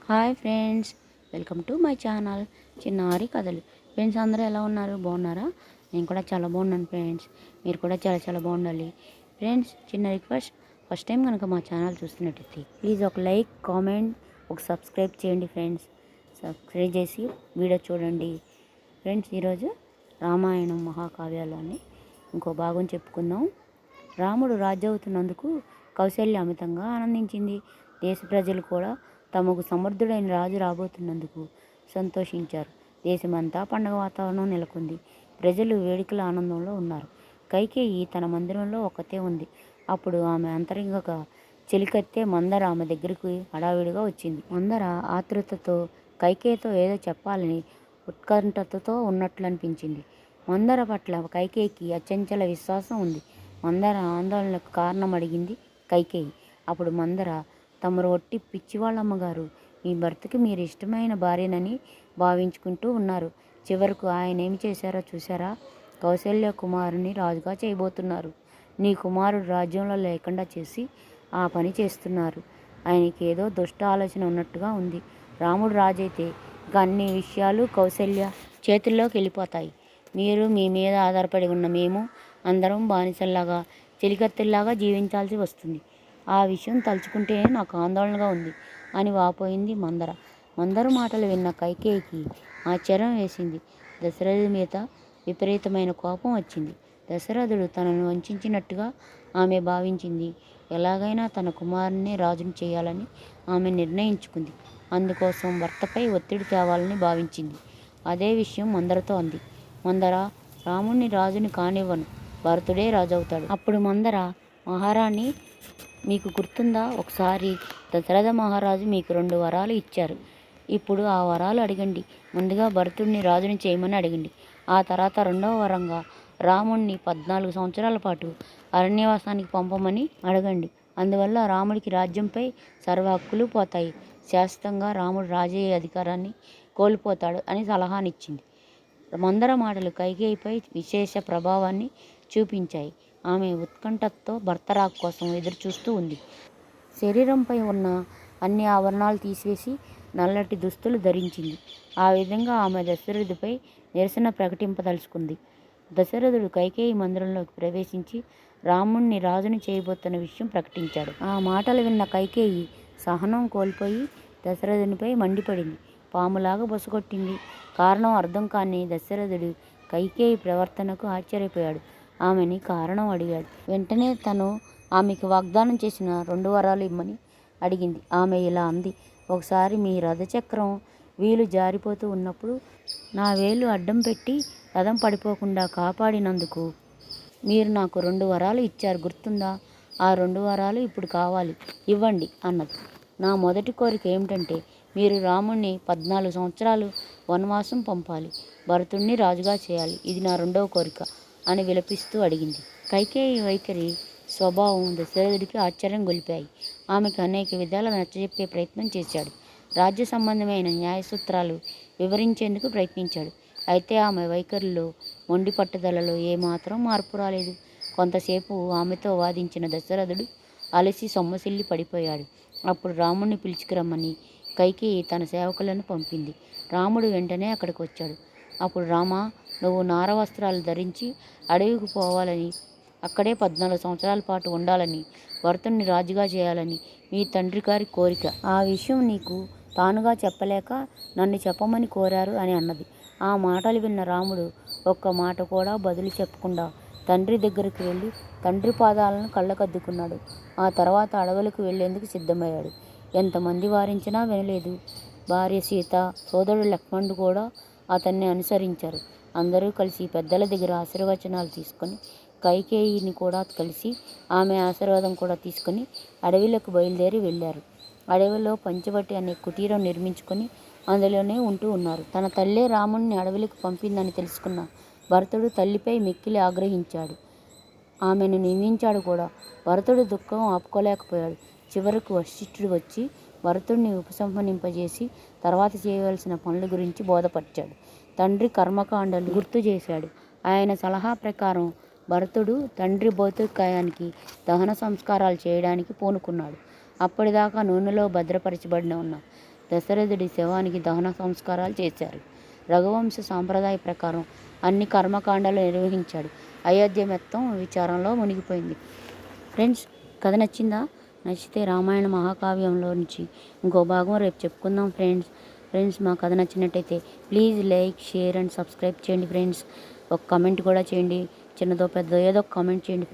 Hi friends, welcome to my channel చిన్నారి కథలు. Friends అందరూ ఎలా ఉన్నారు? బాగున్నారా? నేను కూడా చాలా బాగున్నాను ఫ్రెండ్స్. మీరు కూడా చాలా చాలా బాగుండాలి. ఫ్రెండ్స్, చిన్న రిక్వెస్ట్, ఫస్ట్ టైం కనుక మా ఛానల్ చూస్తున్నట్టయితే ప్లీజ్ ఒక లైక్, కామెంట్, ఒక సబ్స్క్రైబ్ చేయండి ఫ్రెండ్స్. సబ్స్క్రైబ్ చేసి వీడియో చూడండి ఫ్రెండ్స్. ఈరోజు రామాయణం మహాకావ్యాలని ఇంకో భాగం చెప్పుకుందాం. రాముడు రాజవుతున్నందుకు కౌశల్య అమితంగా ఆనందించింది. దేశ ప్రజలు కూడా తమకు సమర్థుడైన రాజు రాబోతున్నందుకు సంతోషించారు. దేశమంతా పండగ వాతావరణం నెలకొంది. ప్రజలు వేడుకల ఆనందంలో ఉన్నారు. కైకేయి తన మందిరంలో ఒక్కతే ఉంది. అప్పుడు ఆమె అంతరంగక చెలికత్తె మందర ఆమె దగ్గరకు హడావిడిగా వచ్చింది. మందర ఆతృతతో కైకేయితో ఏదో చెప్పాలని ఉత్కంఠతతో ఉన్నట్లు అనిపించింది. మందర పట్ల కైకేయికి అచంచల విశ్వాసం ఉంది. మందర ఆందోళనకు కారణం అడిగింది కైకేయి. అప్పుడు మందర, తమరు ఒట్టి పిచ్చివాళ్ళమ్మగారు, మీ భర్తకి మీరు ఇష్టమైన భార్యనని భావించుకుంటూ ఉన్నారు. చివరకు ఆయన ఏమి చేశారో చూసారా? కౌశల్య కుమారుని రాజుగా చేయబోతున్నారు. నీ కుమారుడు రాజ్యంలో లేకుండా చేసి ఆ పని చేస్తున్నారు. ఆయనకి ఏదో దుష్ట ఆలోచన ఉన్నట్టుగా ఉంది. రాముడు రాజైతే ఇక అన్ని విషయాలు కౌశల్య చేతుల్లోకి వెళ్ళిపోతాయి. మీరు, మీ మీద ఆధారపడి ఉన్న మేము అందరం బానిసల్లాగా, చెలికత్తెల్లాగా జీవించాల్సి వస్తుంది. ఆ విషయం తలుచుకుంటేనే నాకు ఆందోళనగా ఉంది అని వాపోయింది మందర. మందర మాటలు విన్న కైకేయికి ఆశ్చర్యం వేసింది. దశరథుడి మీద విపరీతమైన కోపం వచ్చింది. దశరథుడు తనను వంచినట్టుగా ఆమె భావించింది. ఎలాగైనా తన కుమారుని రాజును చేయాలని ఆమె నిర్ణయించుకుంది. అందుకోసం భర్తపై ఒత్తిడి తేవాలని భావించింది. అదే విషయం మందరతో అంది. మందర, రాముణ్ణి రాజుని కానివ్వను, భరతుడే రాజు అవుతాడు. అప్పుడు మందర, మహారాణి, మీకు గుర్తుందా? ఒకసారి దశరథ మహారాజు మీకు 2 వరాలు ఇచ్చారు. ఇప్పుడు ఆ వరాలు అడగండి. ముందుగా భరతుడిని రాజుని చేయమని అడగండి. ఆ తర్వాత రెండవ వరంగా రాముణ్ణి 14 సంవత్సరాల పాటు అరణ్యవాసానికి పంపమని అడగండి. అందువల్ల రాముడికి రాజ్యంపై సర్వ హక్కులు పోతాయి. శాశ్వతంగా రాముడు రాజయ్యే అధికారాన్ని కోల్పోతాడు అని సలహానిచ్చింది. మందర మాటలు కైకేయిపై విశేష ప్రభావాన్ని చూపించాయి. ఆమె ఉత్కంఠతో భర్త రాక కోసం ఎదురుచూస్తూ ఉంది. శరీరంపై ఉన్న అన్ని ఆభరణాలు తీసివేసి నల్లటి దుస్తులు ధరించింది. ఆ విధంగా ఆమె దశరథుడిపై నిరసన ప్రకటింపదలుచుకుంది. దశరథుడు కైకేయి మందిరంలోకి ప్రవేశించి రాముణ్ణి రాజుని చేయబోతున్న విషయం ప్రకటించాడు. ఆ మాటలు విన్న కైకేయి సహనం కోల్పోయి దశరథునిపై మండిపడింది. పాములాగా బొసగొట్టింది. కారణం అర్థం కాని దశరథుడు కైకేయి ప్రవర్తనకు ఆశ్చర్యపోయాడు. ఆమెని కారణం అడిగాడు. వెంటనే తను ఆమెకు వాగ్దానం చేసిన 2 వరాలు ఇమ్మని అడిగింది. ఆమె ఇలా అంది. ఒకసారి మీ రథచక్రం వీలు జారిపోతూ ఉన్నప్పుడు నా వేలు అడ్డం పెట్టి రథం పడిపోకుండా కాపాడినందుకు మీరు నాకు 2 వరాలు ఇచ్చారు, గుర్తుందా? ఆ 2 వరాలు ఇప్పుడు కావాలి, ఇవ్వండి అన్నది. నా మొదటి కోరిక ఏమిటంటే మీరు రాముణ్ణి 14 సంవత్సరాలు వనవాసం పంపాలి, భరతుణ్ణి రాజుగా చేయాలి. ఇది నా 2వ కోరిక అని విలపిస్తూ అడిగింది. కైకేయి వైఖరి, స్వభావం దశరథుడికి ఆశ్చర్యం గొలిపాయి. ఆమెకు అనేక విధాల నచ్చజెప్పే ప్రయత్నం చేశాడు. రాజ్య సంబంధమైన న్యాయసూత్రాలు వివరించేందుకు ప్రయత్నించాడు. అయితే ఆమె వైఖరిలో, మొండి పట్టుదలలో ఏమాత్రం మార్పు రాలేదు. కొంతసేపు ఆమెతో వాదించిన దశరథుడు అలసి సొమ్మసిల్లి పడిపోయాడు. అప్పుడు రాముణ్ణి పిలుచుకురమ్మని కైకేయి తన సేవకులను పంపింది. రాముడు వెంటనే అక్కడికి వచ్చాడు. అప్పుడు, రామా, నువ్వు నార వస్త్రాలు ధరించి అడవికి పోవాలని, అక్కడే 14 సంవత్సరాల పాటు ఉండాలని, భరతుణ్ణి రాజుగా చేయాలని మీ తండ్రి గారి కోరిక. ఆ విషయం నీకు తానుగా చెప్పలేక నన్ను చెప్పమని కోరారు అని అన్నది. ఆ మాటలు విన్న రాముడు ఒక్క మాట కూడా బదులు చెప్పకుండా తండ్రి దగ్గరికి వెళ్ళి తండ్రి పాదాలను కళ్ళకద్దుకున్నాడు. ఆ తర్వాత అడవులకు వెళ్లేందుకు సిద్ధమయ్యాడు. ఎంతమంది వారించినా వినలేదు. భార్య సీత, సోదరుడు లక్ష్మణుడు కూడా అతన్ని అనుసరించారు. అందరూ కలిసి పెద్దల దగ్గర ఆశీర్వచనాలు తీసుకొని, కైకేయిని కూడా కలిసి ఆమె ఆశీర్వాదం కూడా తీసుకొని అడవిలోకి బయలుదేరి వెళ్ళారు. అడవిలో పంచవటి అనే కుటీరం నిర్మించుకొని అందులోనే ఉంటూ ఉన్నారు. తన తల్లే రాముణ్ణి అడవిలోకి పంపిందని తెలుసుకున్న భరతుడు తల్లిపై మిక్కిలి ఆగ్రహించాడు. ఆమెను నిందించాడు కూడా. భరతుడు దుఃఖం ఆపుకోలేకపోయాడు. చివరకు వశిష్ఠుడు వచ్చి భరతుడిని ఉపసంహరింపజేసి తర్వాత చేయవలసిన పనుల గురించి బోధపరిచాడు. తండ్రి కర్మకాండలు గుర్తు చేశాడు. ఆయన సలహా ప్రకారం భరతుడు తండ్రి భౌతికాయానికి దహన సంస్కారాలు చేయడానికి పూనుకున్నాడు. అప్పటిదాకా నూనెలో భద్రపరచబడిన ఉన్న దశరథుడి శవానికి దహన సంస్కారాలు చేశారు. రఘువంశ సాంప్రదాయ ప్రకారం అన్ని కర్మకాండాలు నిర్వహించాడు. అయోధ్య మొత్తం విచారంలో మునిగిపోయింది. ఫ్రెండ్స్, కథ నచ్చిందా? నచ్చితే రామాయణ మహాకావ్యంలో నుంచి ఇంకో భాగం రేపు చెప్పుకుందాం ఫ్రెండ్స్ మా కథ నచ్చినట్టయితే please like, share and subscribe చేయండి ఫ్రెండ్స్. ఒక కామెంట్ కూడా చేయండి, చిన్నదో పెద్దదో ఏదో ఒక కామెంట్ చేయండి.